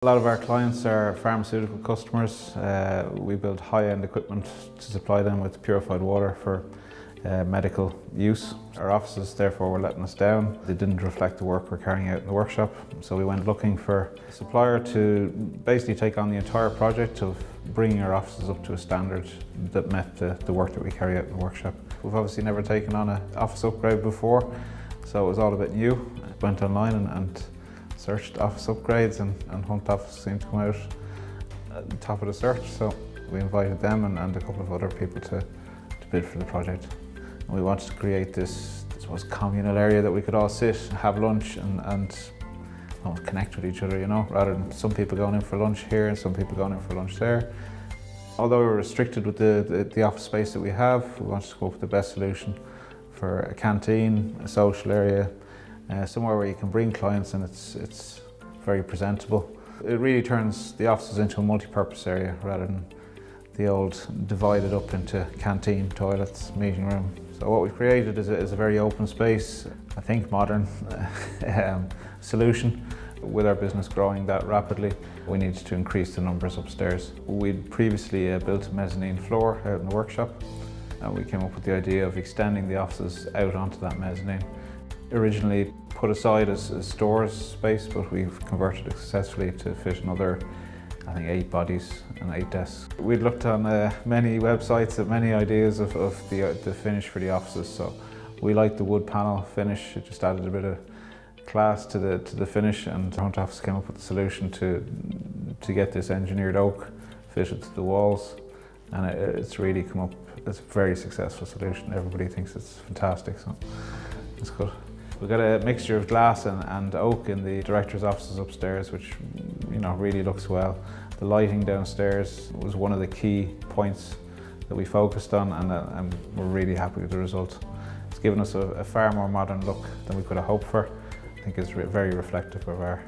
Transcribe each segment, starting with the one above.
A lot of our clients are pharmaceutical customers. We build high-end equipment to supply them with purified water for medical use. Our offices therefore were letting us down. They didn't reflect the work we're carrying out in the workshop, so we went looking for a supplier to basically take on the entire project of bringing our offices up to a standard that met the work that we carry out in the workshop. We've obviously never taken on an office upgrade before, so it was all a bit new. Went online and searched office upgrades, and Hunt Office seemed to come out at the top of the search, so we invited them and a couple of other people to bid for the project. And we wanted to create this, I suppose, communal area that we could all sit, have lunch and connect with each other, you know, rather than some people going in for lunch here and some people going in for lunch there. Although we're restricted with the office space that we have, we wanted to go up with the best solution for a canteen, a social area, somewhere where you can bring clients and it's very presentable. It really turns the offices into a multi-purpose area rather than the old divided up into canteen, toilets, meeting room. So what we've created is a very open space, I think modern solution. With our business growing that rapidly, we needed to increase the numbers upstairs. We'd previously built a mezzanine floor out in the workshop, and we came up with the idea of extending the offices out onto that mezzanine. Originally put aside as storage space, but we've converted it successfully to fit another, I think, 8 bodies and 8 desks. We'd looked on many websites at many ideas of the finish for the offices, so we liked the wood panel finish. It just added a bit of class to the finish, and Hunt Office came up with a solution to get this engineered oak fitted to the walls, and it's really come up as a very successful solution. Everybody thinks it's fantastic, so it's good. We've got a mixture of glass and oak in the director's offices upstairs, which, you know, really looks well. The lighting downstairs was one of the key points that we focused on, and we're really happy with the result. It's given us a far more modern look than we could have hoped for. I think it's very reflective of our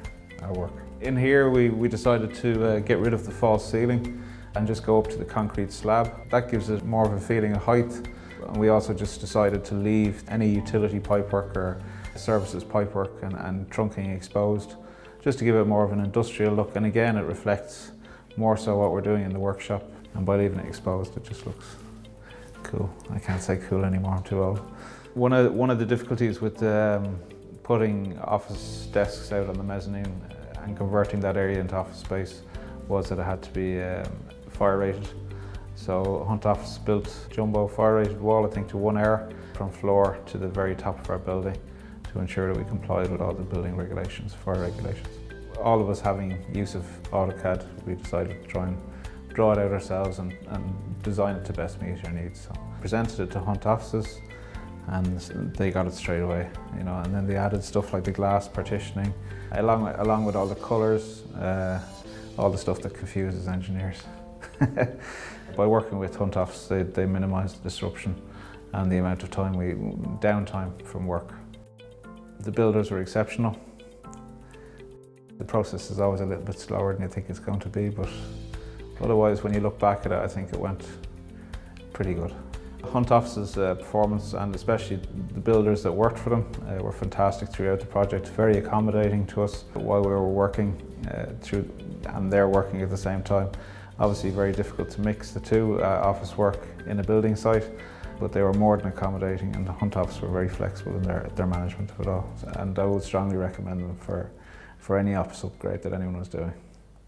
work. In here we decided to get rid of the false ceiling and just go up to the concrete slab. That gives it more of a feeling of height. And we also just decided to leave any utility pipework or services pipework and trunking exposed, just to give it more of an industrial look. And again, it reflects more so what we're doing in the workshop. And by leaving it exposed, it just looks cool. I can't say cool anymore, I'm too old. One of the difficulties with putting office desks out on the mezzanine and converting that area into office space was that it had to be fire rated. So Hunt Office built jumbo fire rated wall, I think, to 1 hour from floor to the very top of our building to ensure that we complied with all the building regulations, fire regulations. All of us having use of AutoCAD, we decided to try and draw it out ourselves and design it to best meet our needs. So presented it to Hunt Offices and they got it straight away, you know, and then they added stuff like the glass partitioning, along with all the colours, all the stuff that confuses engineers. By working with Hunt Office, they minimised the disruption and the amount of downtime from work. The builders were exceptional. The process is always a little bit slower than you think it's going to be, but otherwise, when you look back at it, I think it went pretty good. Hunt Office's performance, and especially the builders that worked for them, were fantastic throughout the project, very accommodating to us while we were working and they're working at the same time. Obviously very difficult to mix the two, office work in a building site, but they were more than accommodating, and the Hunt Office were very flexible in their management of it all. And I would strongly recommend them for any office upgrade that anyone was doing.